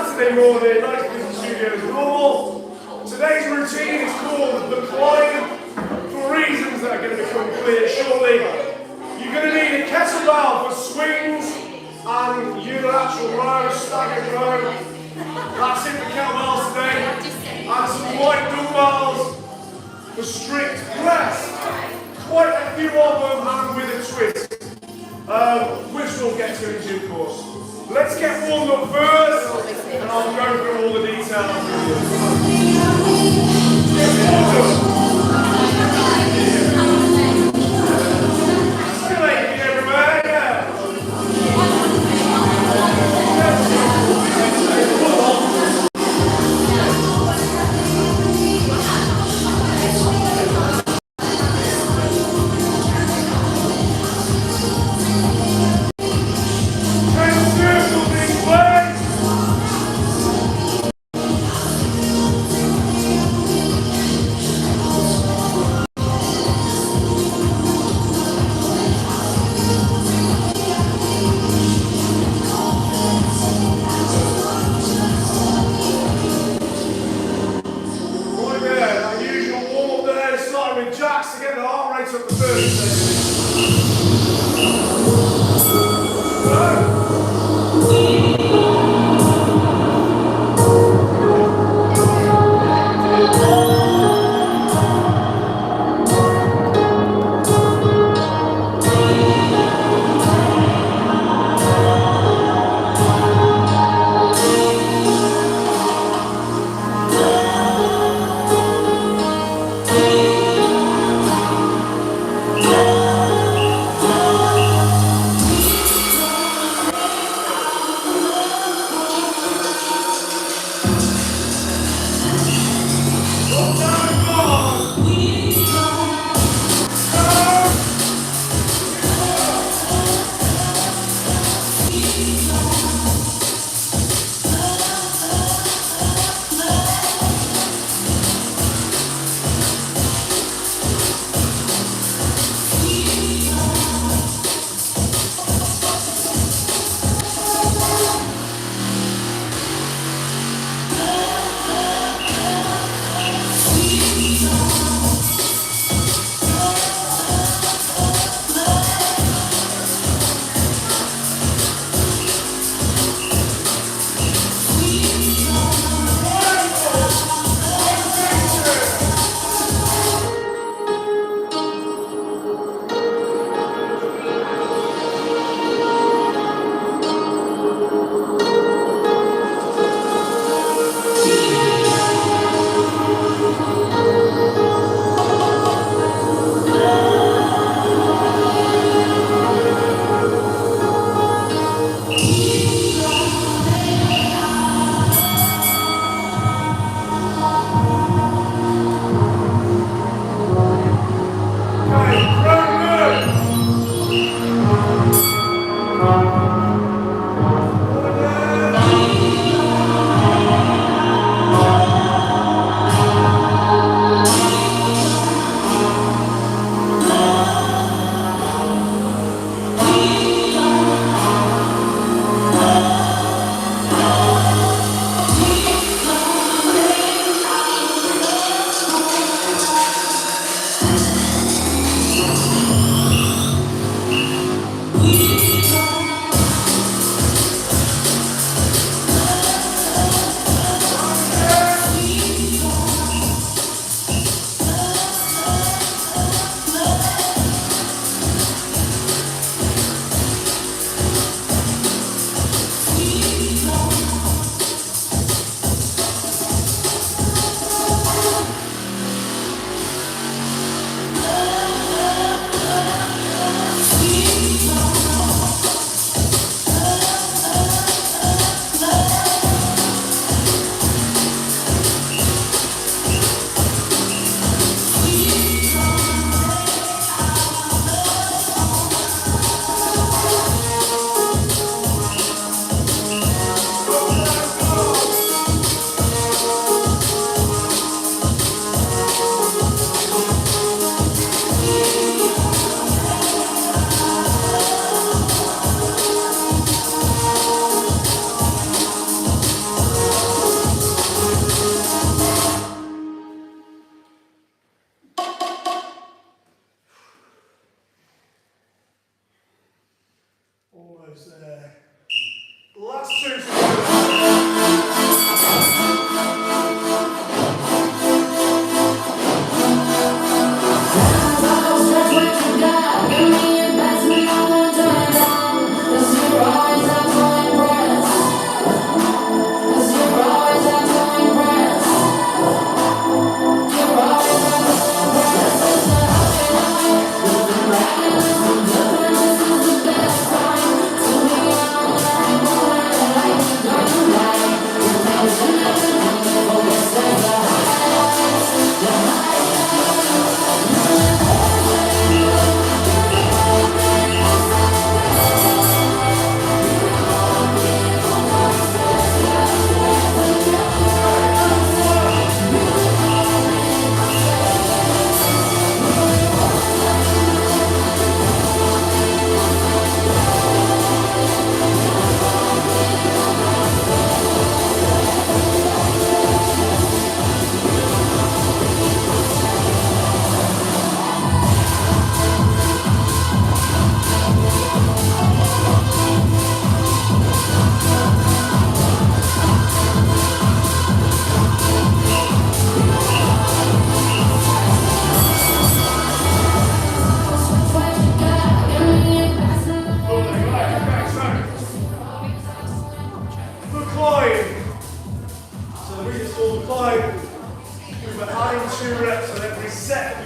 Saturday morning, nice busy studio as normal. Today's routine is called the climb for reasons that are going to become clear shortly. You're going to need a kettlebell for swings and unilateral rows, staggered row. That's it for kettlebells today. And some light dumbbells for strict press. Quite a few of them and with a twist. Which we'll get to in due course. Let's get warmed up first, and I'll go through all the details with you. Stimulating everywhere, yeah.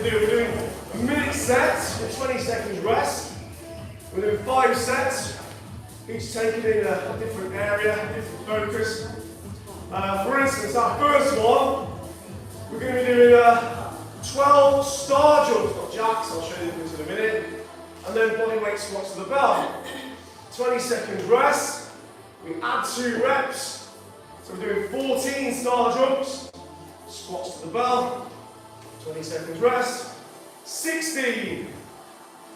to do. We're doing a minute sets with 20 seconds rest. We're doing 5 sets, each taking in a different area, different focus. For instance, our first one, we're going to be doing 12 star jumps, not jacks, I'll show you these in a minute, and then body weight squats to the bell. 20 seconds rest, we add 2 reps, so we're doing 14 star jumps, squats to the bell, 20 seconds rest, 16,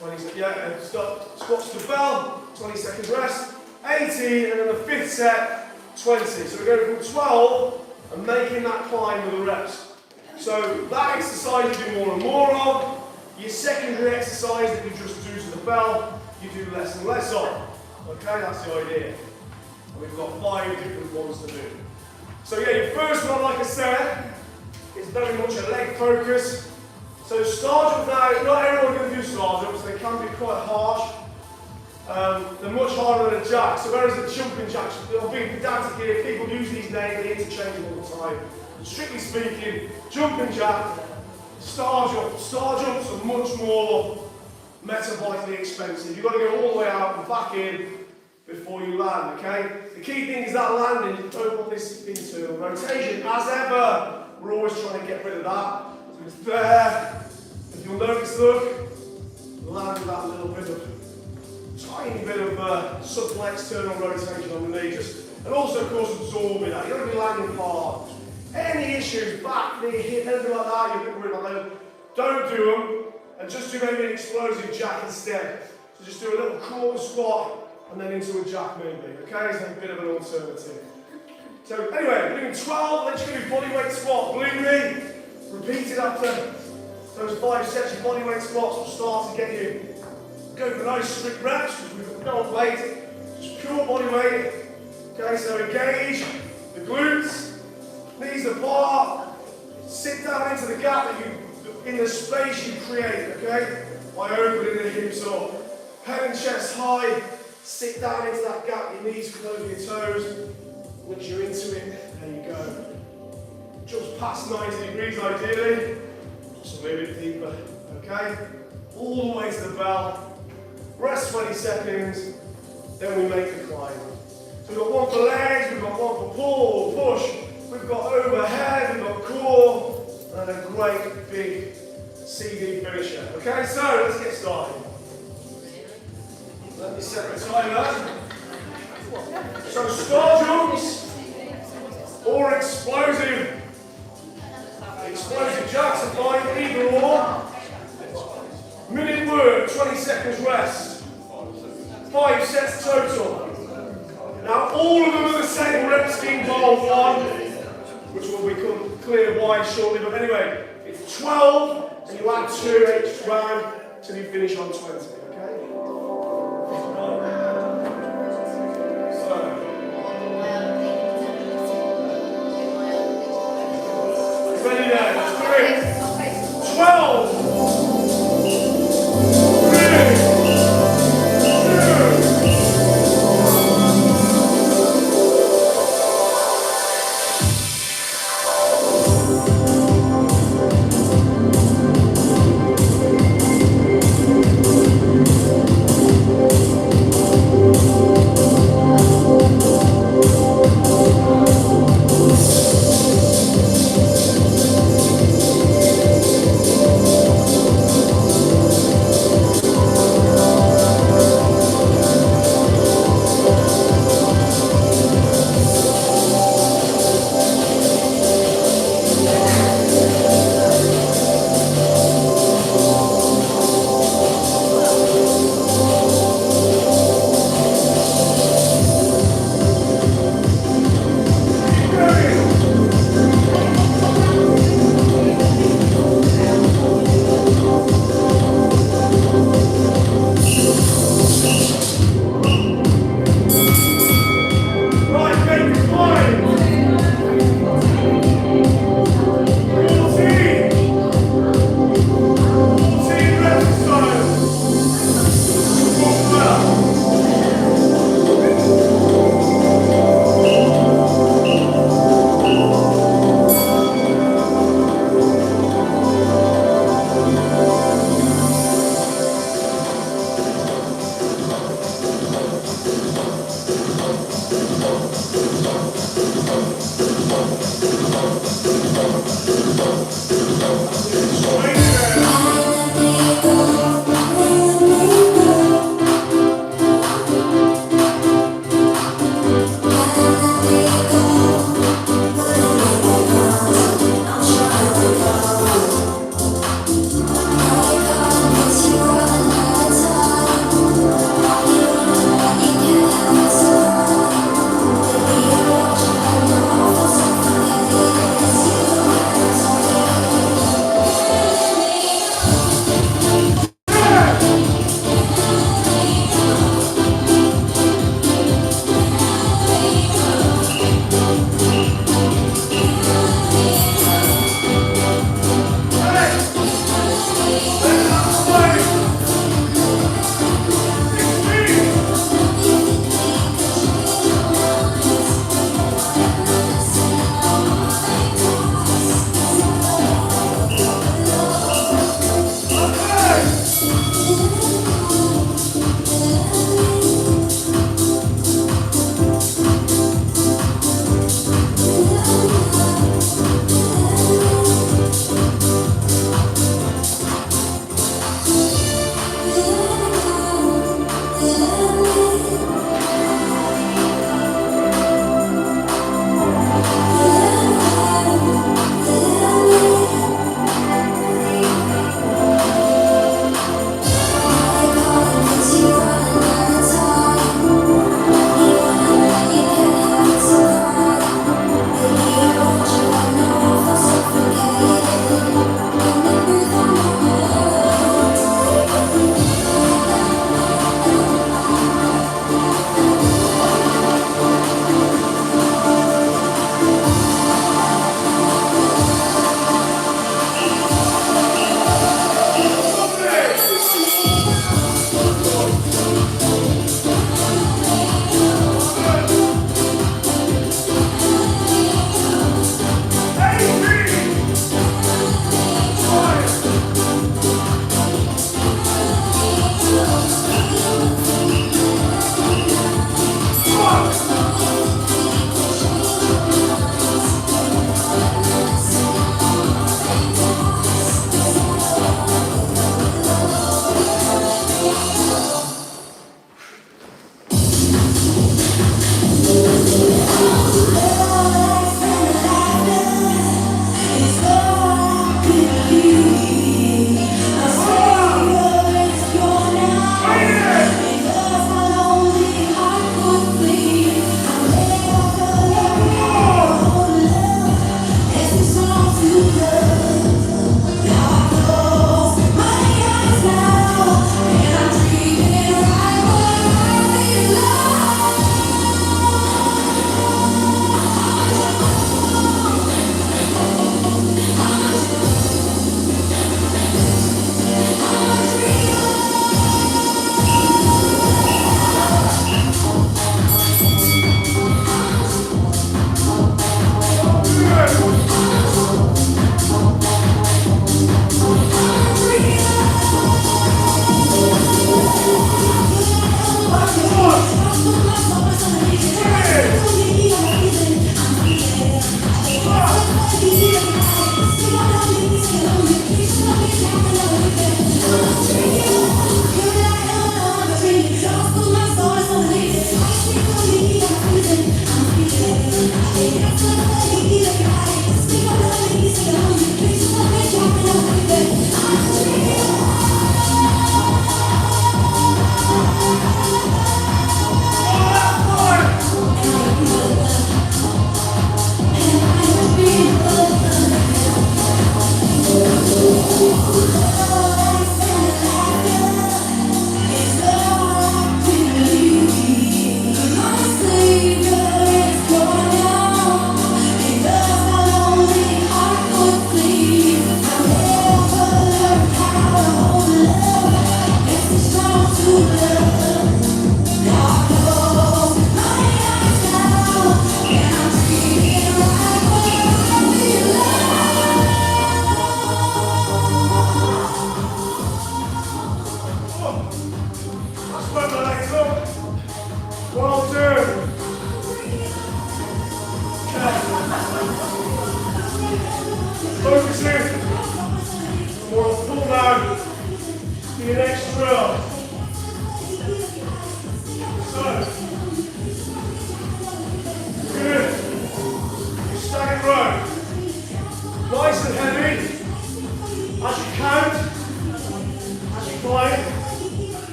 20, yeah, stop, squats to the bell, 20 seconds rest, 18, and then the 5th set, 20. So we're going from 12 and making that climb with the reps. So that exercise you do more and more of. Your secondary exercise that you just do to the bell, you do less and less of. Okay, that's the idea. And we've got 5 different ones to do. So yeah, your first one, like I said, is very much a leg focus. So star jump now, not everyone can do star jumps, they can be quite harsh. They're much harder than a jack. So whereas the jumping jacks, I'm being pedantic here, people use these names, they interchange all the time. Strictly speaking, jumping jack, star jumps are much more metabolically expensive. You've got to go all the way out and back in before you land, okay? The key thing is that landing, you don't want this internal rotation. As ever, we're always trying to get rid of that. So it's there. If you'll notice, look, land with that little bit of tiny bit of subtle external rotation on the knee, and also, of course, absorbing that. You don't want to be landing hard. Any issues, back, knee, hip, anything like that, you're a bit worried about them, don't do them, and just do maybe an explosive jack instead. So just do a little quarter squat, and then into a jack maybe, okay? So a bit of an alternative. So anyway, we're doing 12, then you're going to do body weight squat, believe me, repeat it after those 5 sets of body weight squats will start to get you, go for nice strict reps, because we've got no weight, just pure body weight. Okay, so engage the glutes, knees apart, sit down into the gap that you, in the space you create, okay? By opening the hips up. Head and chest high, sit down into that gap, your knees close your toes. Once you're into it, there you go. Just past 90 degrees ideally, possibly a bit deeper, okay? All the way to the bell. Rest 20 seconds, then we make the climb. So we've got one for legs, we've got one for pull, push, we've got overhead, we've got core, and a great big CD finisher. Okay, so let's get started. Let me set the timer. So star jumps or explosive jacks are fine, either or. Minute work, 20 seconds rest. 5 sets total. Now all of them are the same rep scheme bar 1, which will become clear why shortly, but anyway, it's 12 and you add 2 each round till you finish on 20, okay? So, ready now, let's do it. 12.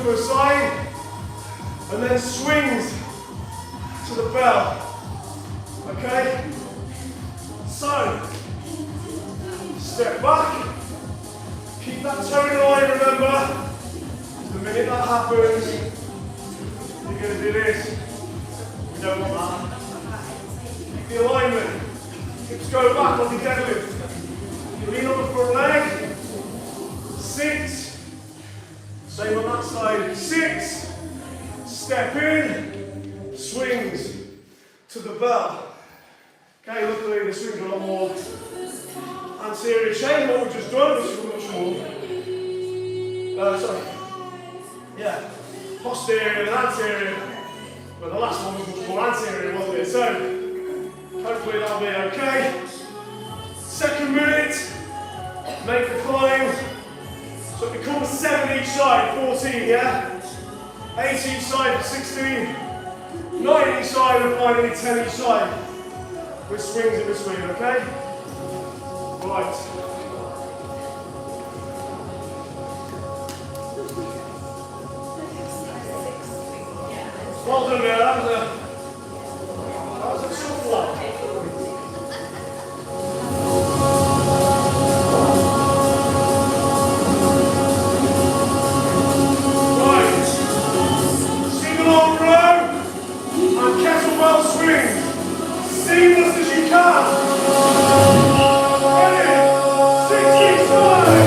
to a side, and then swings to the bell. Okay? So, step back, keep that toe in line, remember. The minute that happens, you're going to do this. We don't want that. Keep the alignment. Hips go back on the deadlift. You lean on the front leg. 6. Same on that side. 6. Step in. Swings to the bell. Okay, luckily the swings are a lot more anterior chain, what we've just done, which is much more, yeah, posterior and anterior. Well, the last one was much more anterior, wasn't it? So, hopefully that'll be okay. Second minute, make the climb. So it becomes 7 each side, 14, yeah? 8 each side, 16. 9 each side, and finally 10 each side. With swings in between, okay? Right. Well done there, that was a tough one. Right. Single arm row and kettlebell swings. Seamless as you can. Ready? 65.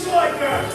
Like that.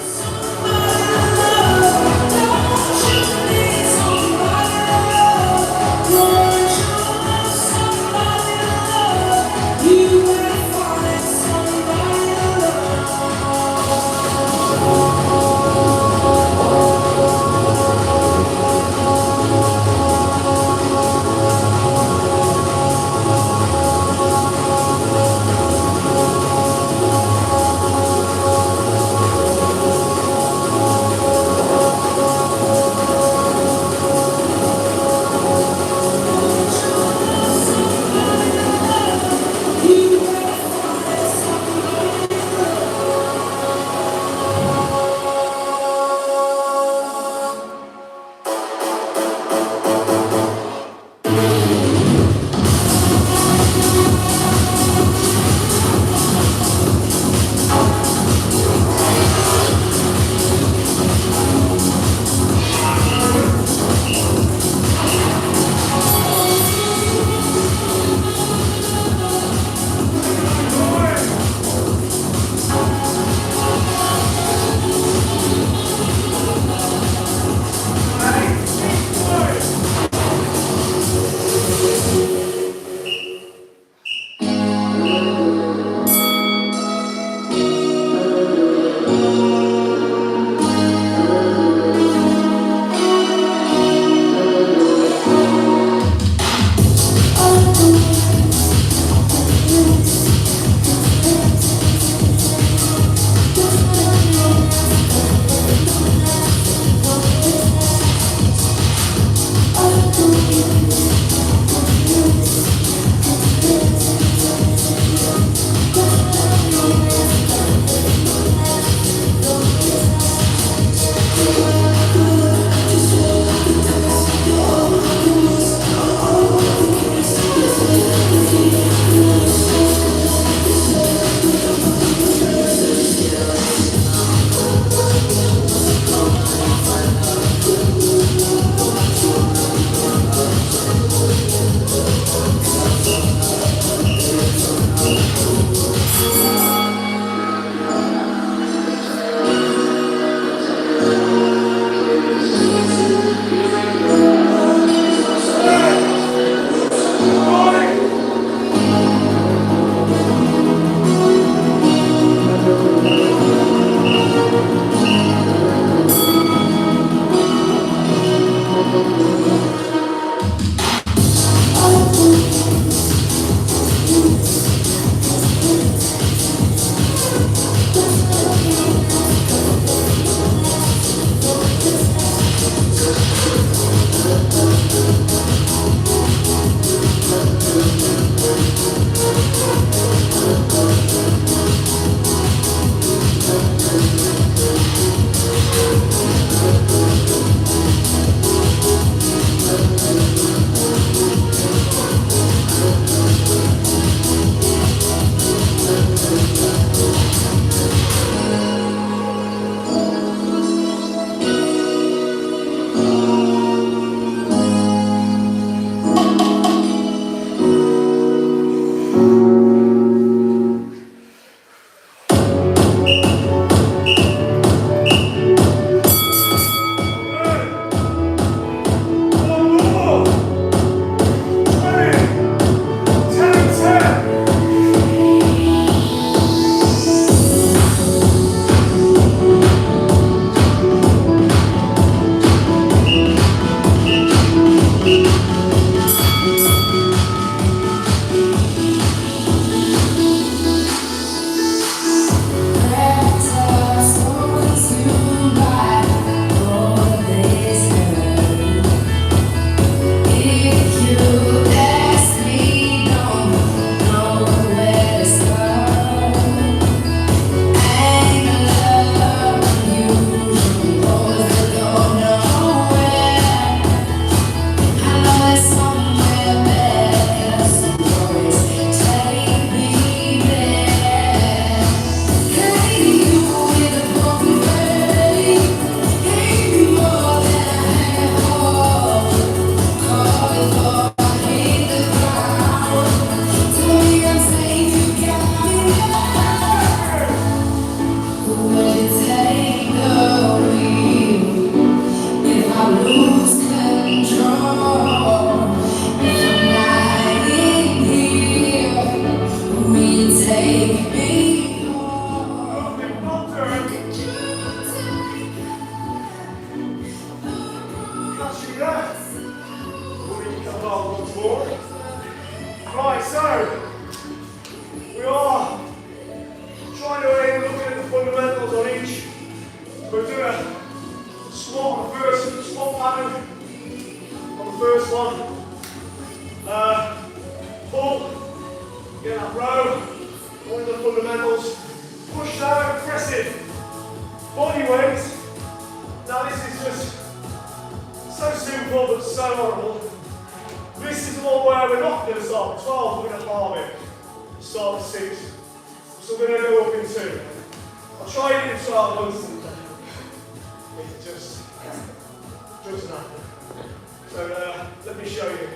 attitude there. We'll need kettlebell once more. Right, so we are trying to aim looking at the fundamentals on each. We'll do a squat on the first squat pattern. On the first one. Pull. Get that row. One of the fundamentals. Push down, aggressive. Body weight. Now this is just so simple but so horrible. This is the one where we're not going to start at 12, we're going to halve it. Start at 6. So we're going to go up in 2. I'll try it in 12 once and it just not. So let me show you.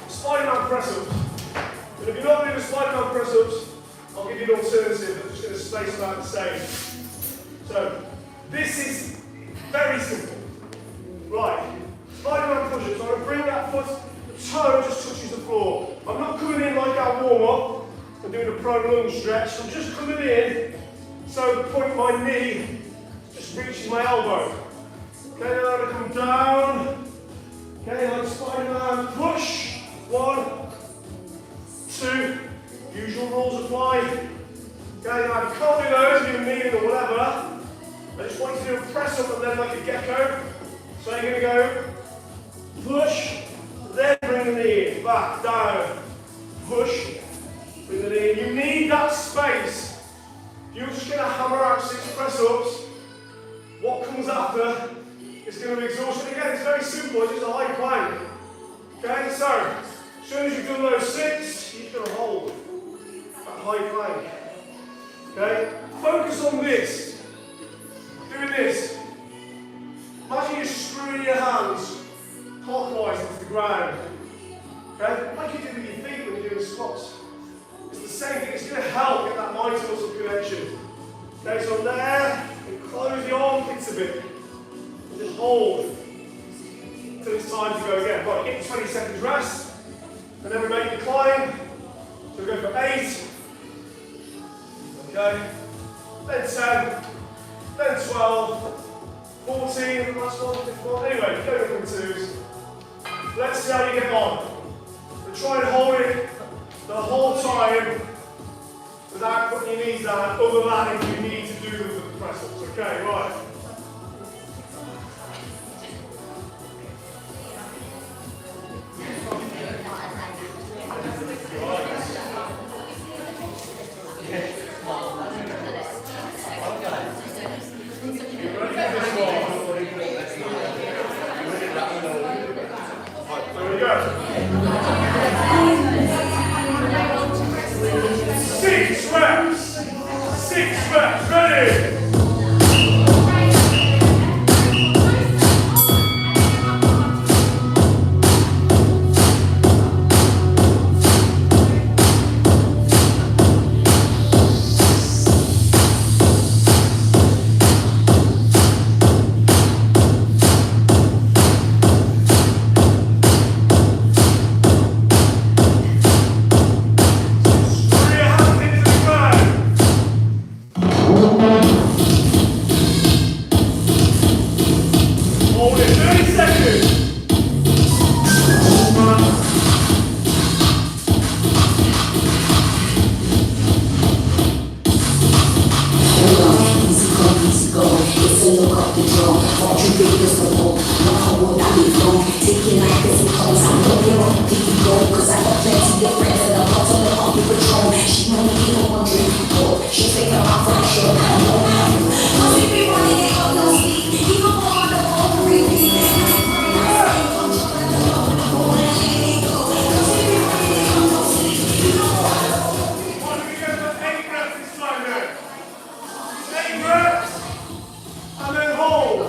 Spider-Man press-ups. And if you're not doing the Spider-Man press-ups, I'll give you an alternative. I'm just going to space them out the same. So this is very simple. Right. Spider-Man push-ups. I'm going to bring that foot, the toe just touches the floor. I'm not coming in like our warm-up and doing a prone lunge stretch. I'm just coming in so the point of my knee just reaches my elbow. Okay, then I'm going to come down. Okay, like Spider-Man push. 1, 2. Usual rules apply. Okay, now if you can't do those, you're kneeling or whatever, I just want you to do a press up and then like a gecko. So you're going to go push, then bring the knee in, back, down, push, bring the knee in. You need that space. If you're just going to hammer out 6 press ups, what comes after is going to be exhaustion. Again, it's very simple, it's just a high plank. Okay, so as soon as you've done those 6, you're just going to hold that high plank. Okay, focus on this. Doing this. Imagine you're screwing your hands clockwise into the ground. Okay, like you do with your feet when you're doing squats. It's the same thing. It's going to help get that mind muscle connection. Okay, so there, and close the armpits a bit. And just hold until it's time to go again. Right, get 20 seconds rest, and then we make the climb. So we go for 8. Okay, then 10, then 12, 14, last one, 15. Anyway, go in 2s. Let's see how you get on. So try and hold it the whole time without putting your knees down, other than if you need to do them with the press ups. Okay, right. And then hold.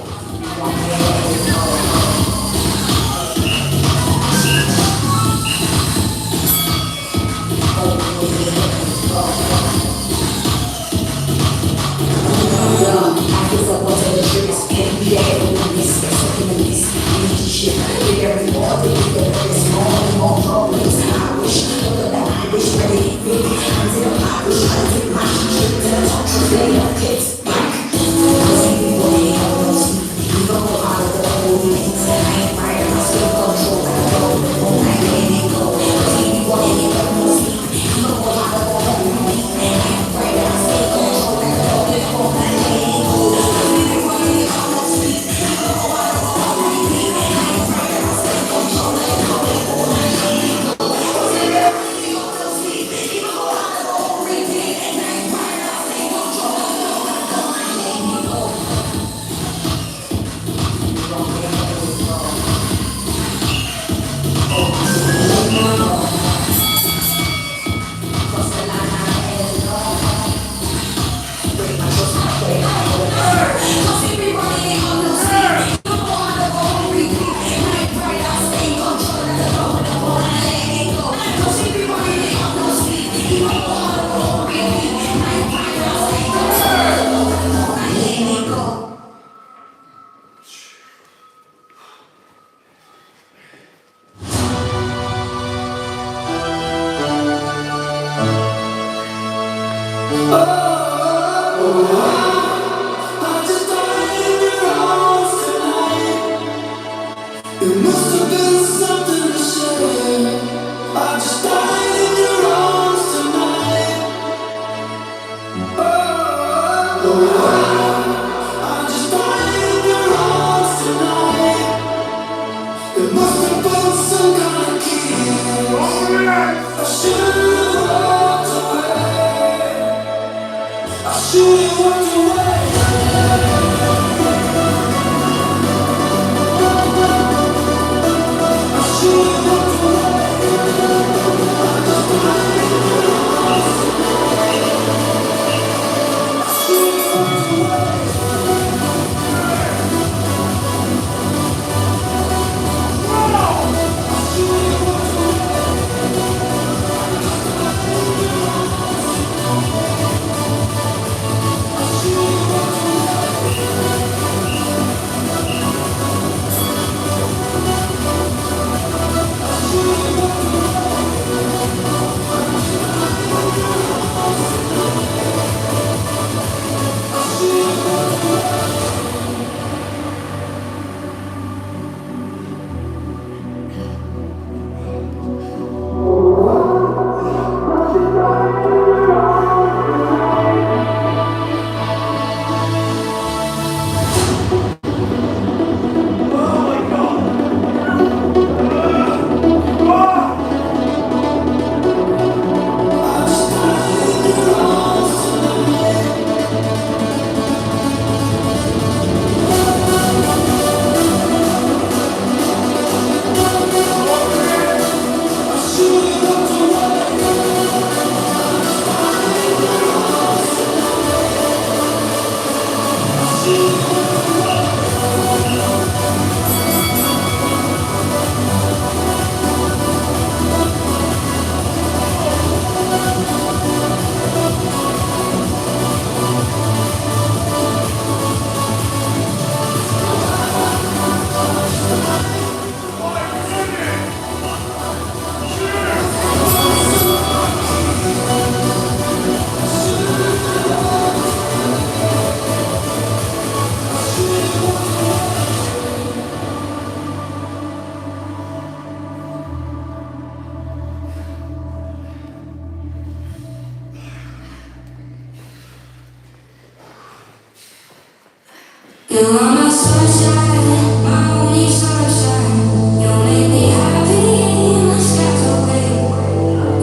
You are my sunshine, my only sunshine. You make me happy in my skies away.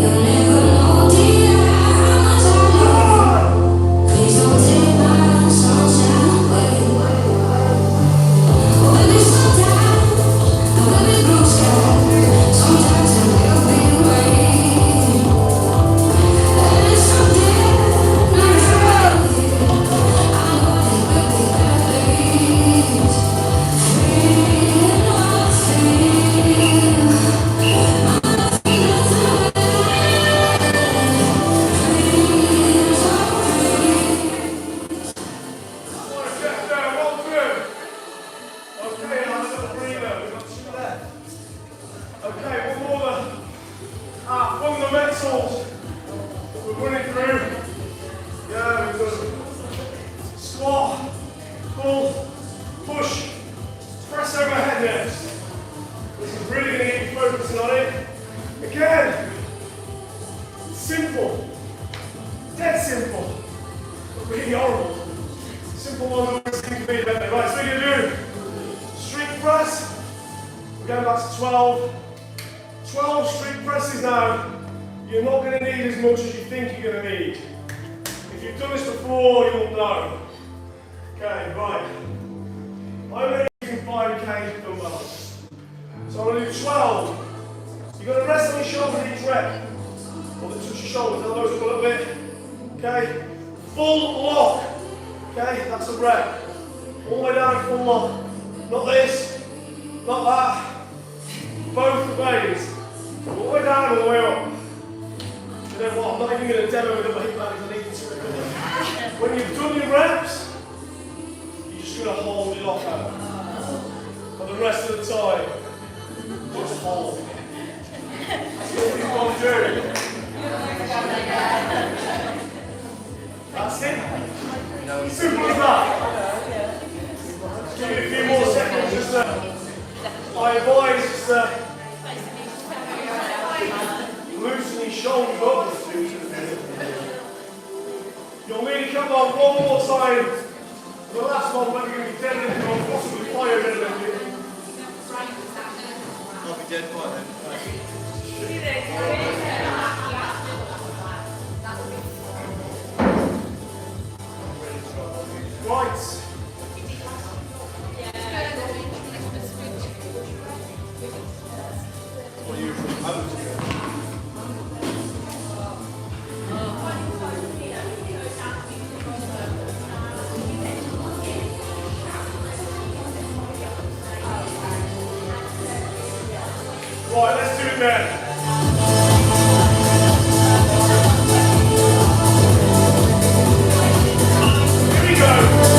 You never know, dear, how much I love. Please don't take my sunshine away. We'll be sometimes, there will be blue skies. Sometimes there will be rain. And someday, not forever. I know there will be better days. Free and Step down, roll through. Okay, and a little breather. We've got two left. Okay, one more fundamentals we're running through. Yeah, we've got squat, pull, push, press overhead next. This is really going to get you focusing on it. Again, simple, dead simple, but really horrible. Simple ones always seem to be better. Right, so we're going to do street press. We're going back to 12. 12 street presses now. You're not going to need as much as you think you're going to need. If you've done this before, you'll know. Okay, right. I'm going to be using 5K dumbbells. So I'm going to do 12. You've got to rest on your shoulders each rep. Or touch your shoulders, elbows up a little bit. Okay, full lock. Okay, that's a rep. All the way down, full lock. Not this, not that. Both ways. All the way down, all the way up. You know what, I'm not even going to demo with the weight bands, I need you to recover. When you've done your reps, you're just going to hold it off out. For the rest of the time, just hold. That's what you've got to do. That's it. Simple as that. Give it a few more seconds, just I advise just loosen your shoulders up. You'll need to come on one more time. The last one, when you're going to be dead or possibly fire dead. I'll be dead quiet then. Right, let's do it then. Here we go.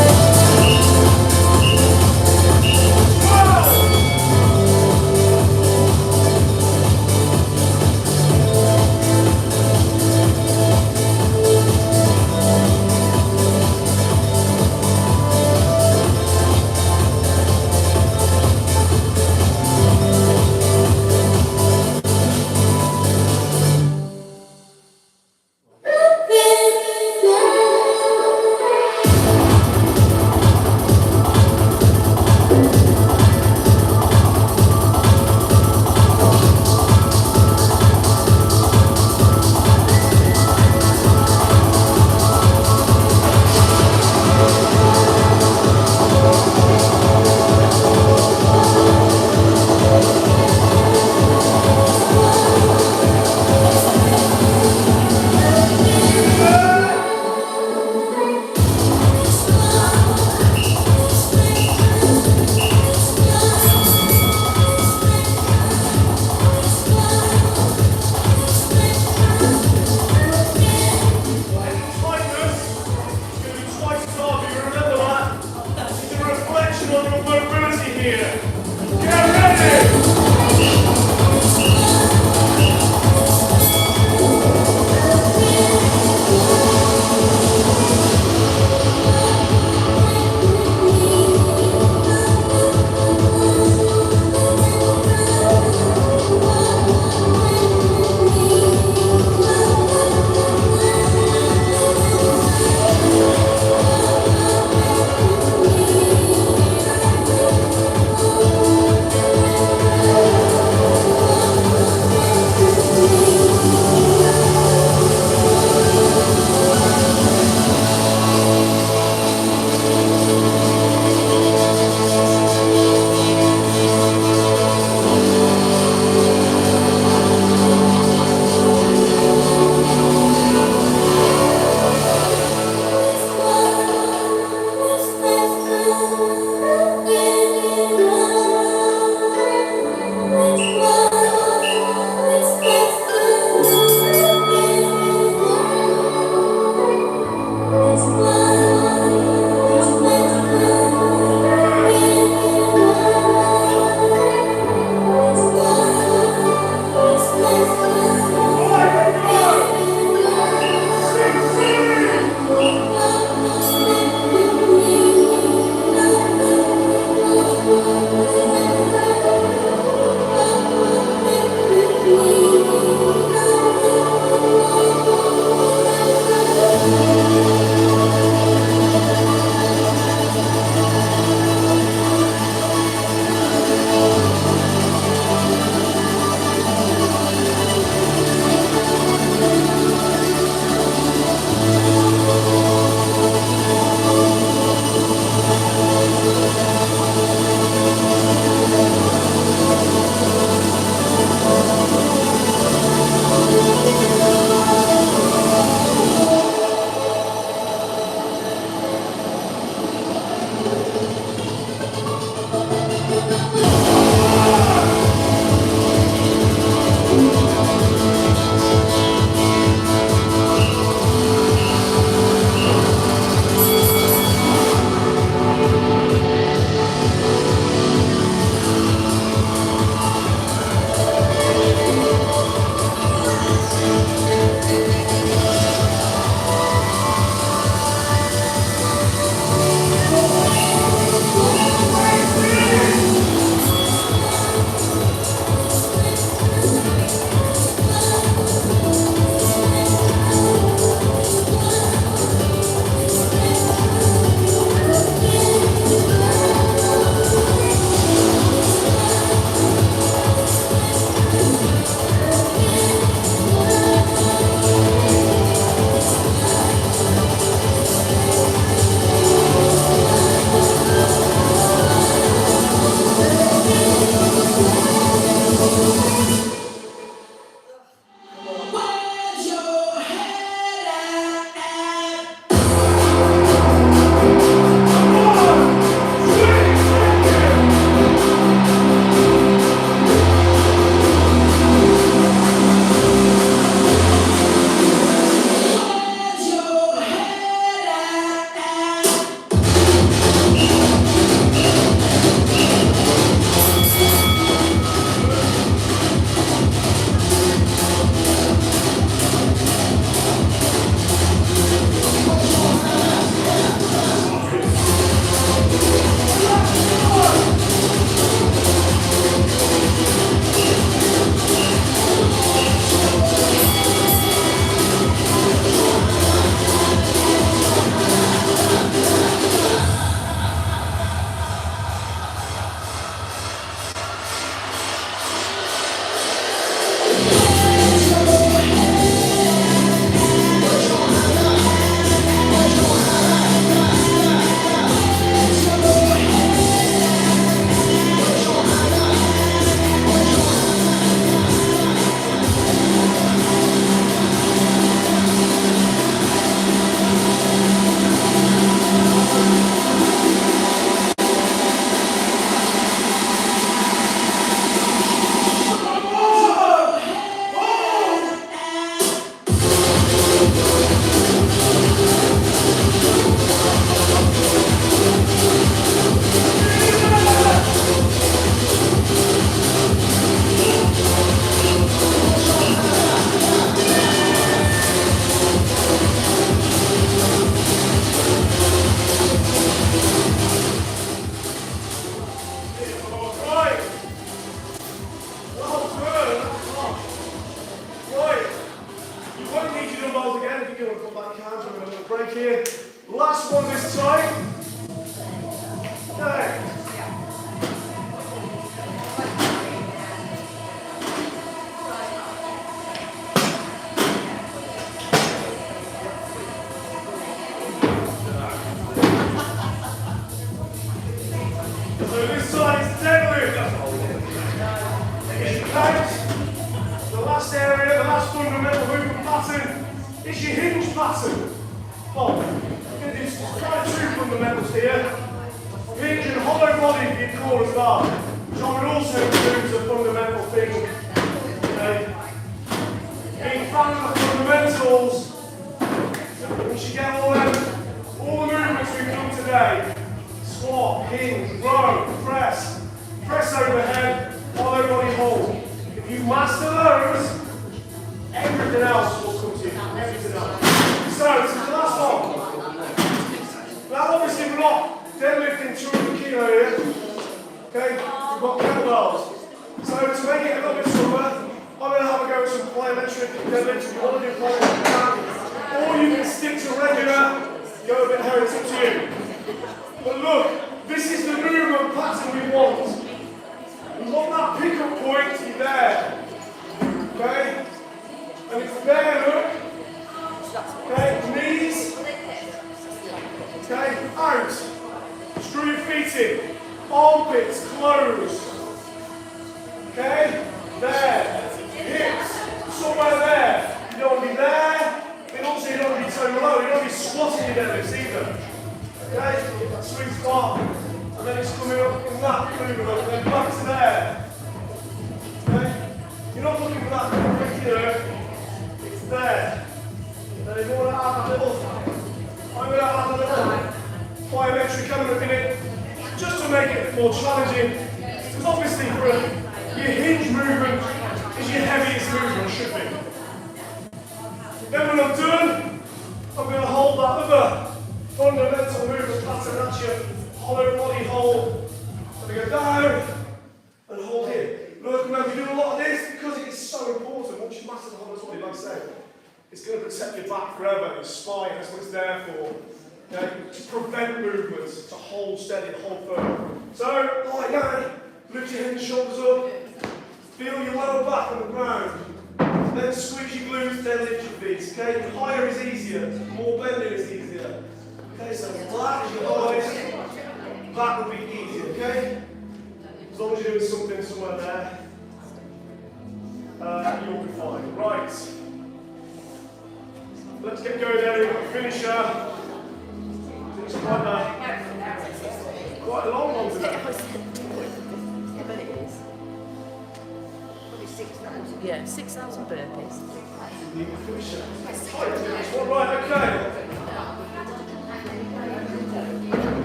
It's your hinge pattern. Oh, we're going to do kind of two fundamentals here. Hinge and hollow body for your core as well, which I would also include as a fundamental thing. Okay. Being fan of the fundamentals, we should get all the movements we've done today. Squat, hinge, row, press overhead, hollow body hold. If you master those, everything else will come to you. Everything else. So, this is the last one. Now, obviously, we're not deadlifting 200 kilo here. Okay? We've got kettlebells. So, to make it a little bit stronger, I'm going to have a go with some plyometric deadlifts. If you want to do plyometric, you can. Or you can stick to regular, go a bit higher, it's up to you. But look, this is the movement pattern we want. We want that pickup point to be there. Okay? And it's there, look. Okay, knees. Okay, out. Screw your feet in. Armpits close. Okay, there. Hips, somewhere there. You don't want to be there. And also you don't want to be so low. You don't want to be squatting your deadlifts either. Okay, that sweet spot. And then it's coming up in that movement, and then back to there. Okay? You're not looking for that regular. It's there. Then if you want to add a little, I'm going to add a little plyometric element in it, just to make it more challenging. Because obviously for your hinge movement is your heaviest movement, should be. Then when I'm done, I'm going to hold that other fundamental movement pattern, that's your hollow body hold. I'm going to go down and hold here. Look, remember, we do a lot of this because it is so important. Once you master the hollow body, like I say, it's going to protect your back forever, your spine, that's what it's there for. Okay? To prevent movements, to hold steady, hold firm. So, like that, lift your head and shoulders up, feel your lower back on the ground. Then squeeze your glutes, then lift your feet. Okay? Higher is easier, more bending is easier. Okay, so flat as your highest, that would be easy, okay? As long as you're doing something somewhere there, you'll be fine. Right. Let's get going there. We've got a finisher. It's quite a long one today. Yeah, but it is. Probably 6,000. Yeah, 6,000 burpees. Need a finisher. Right, okay.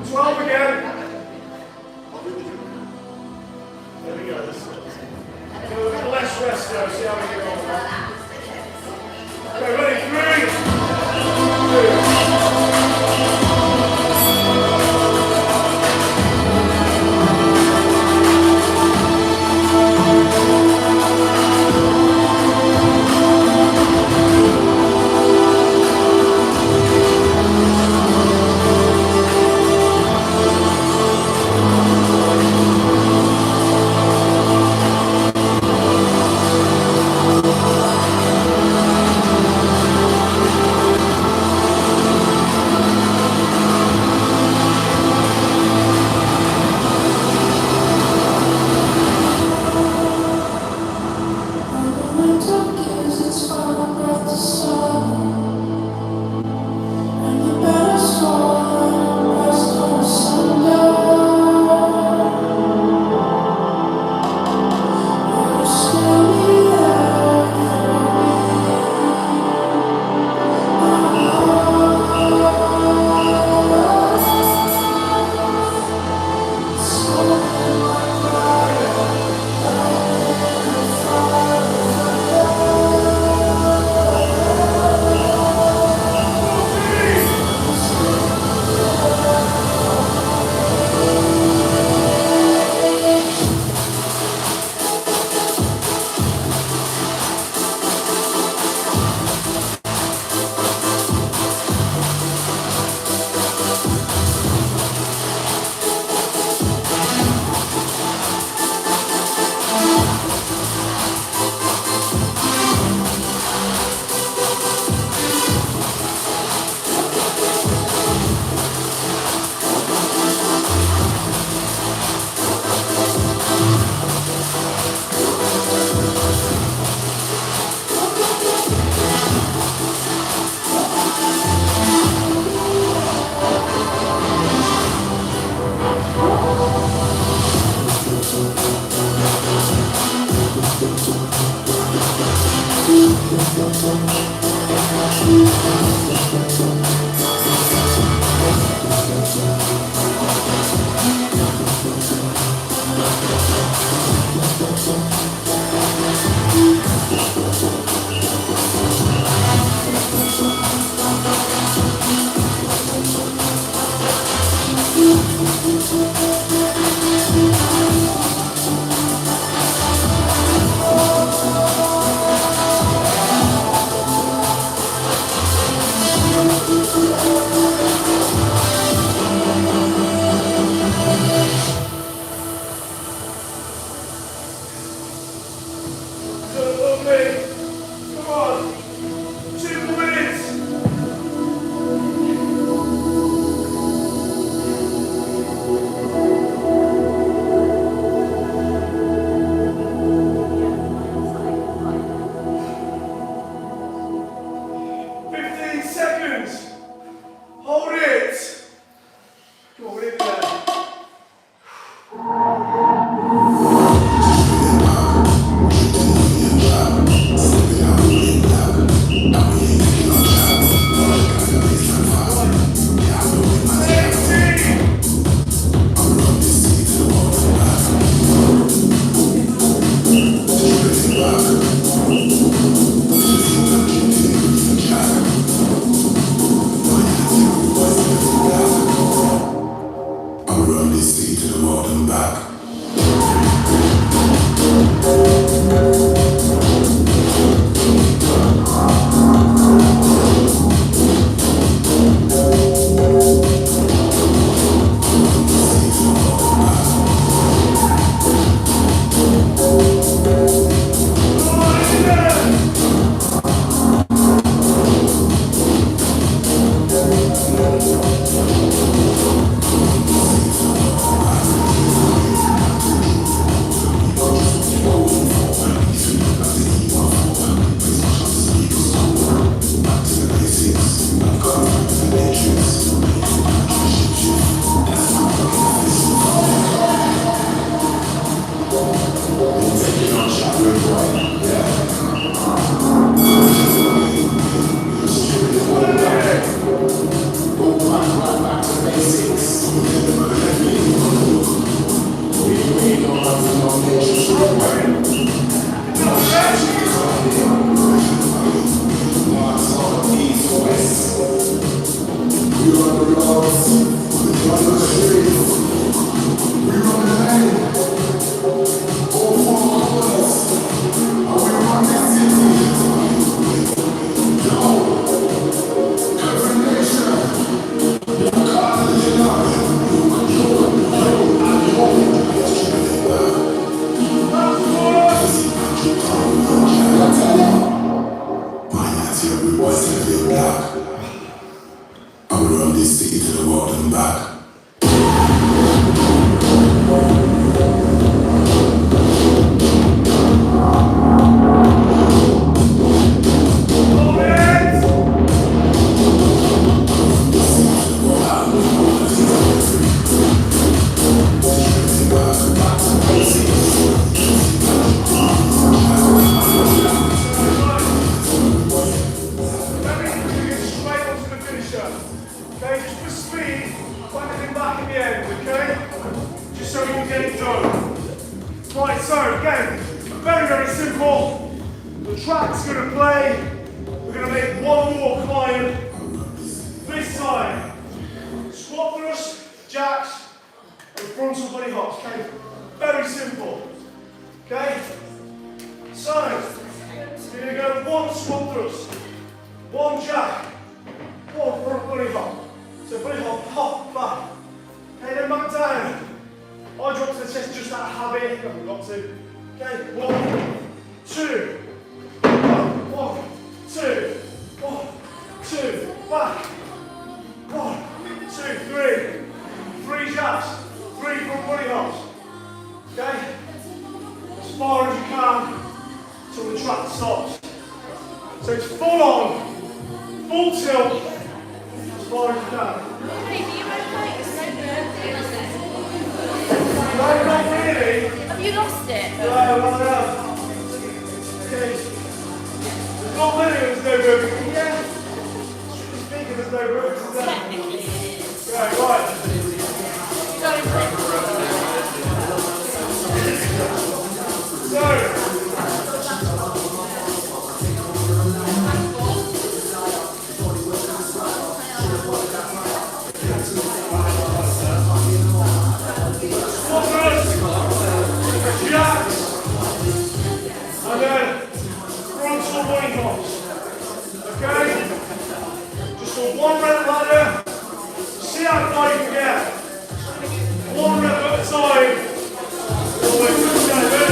12 again. There we go. So a little less rest though, see how we get on. Okay, ready? 3.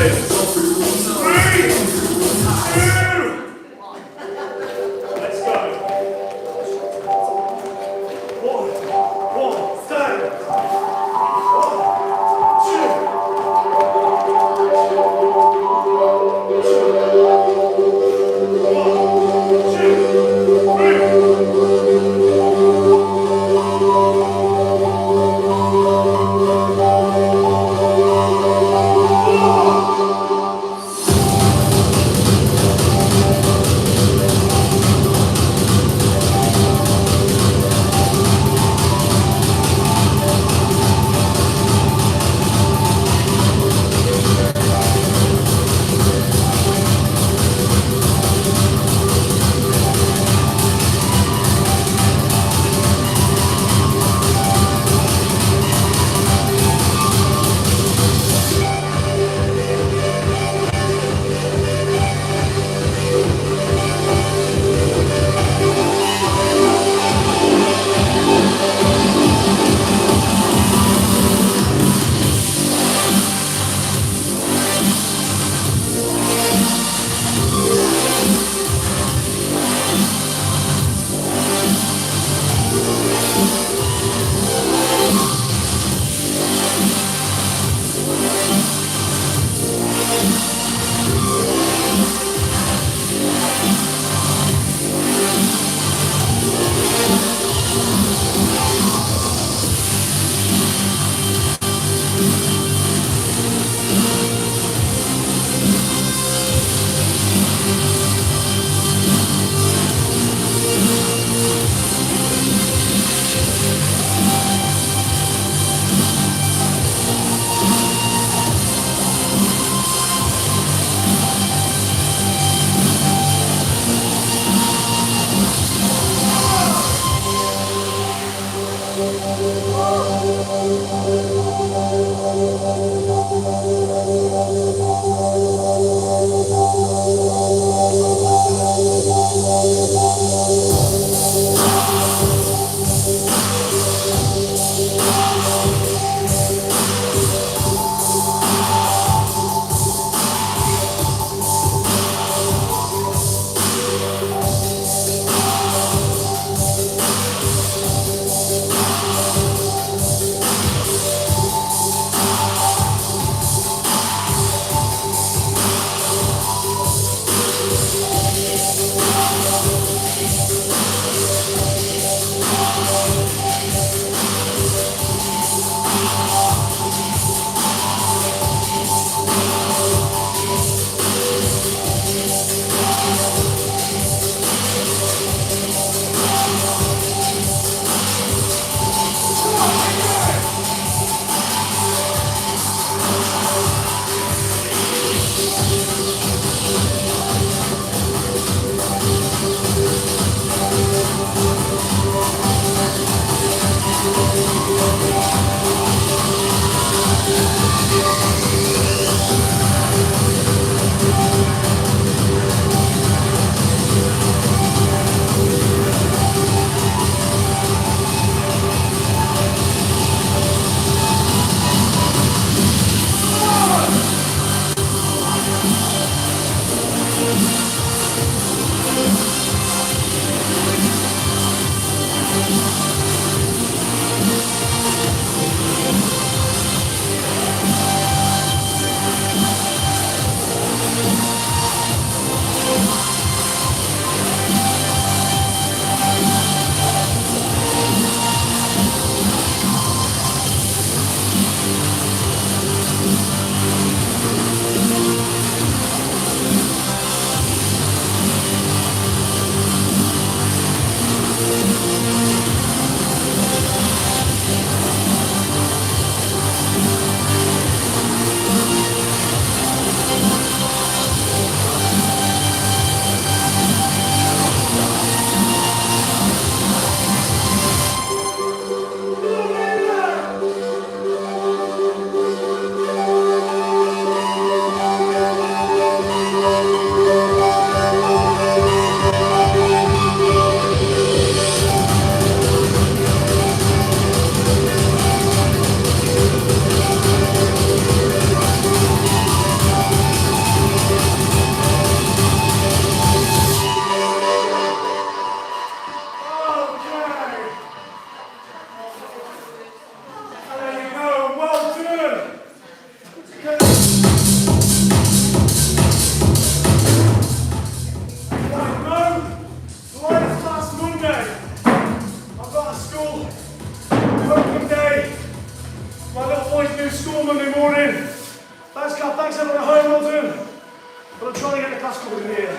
Let's go. One, stand. 1, 2, 3. Monday morning. Thanks, Kat. Thanks, everyone at home. Well done. But I'm trying to get the class covered in here.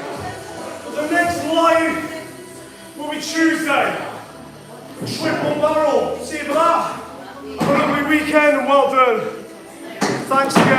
But the next live will be Tuesday. Triple barrel. See you for that. Have a lovely weekend and well done. Thanks again.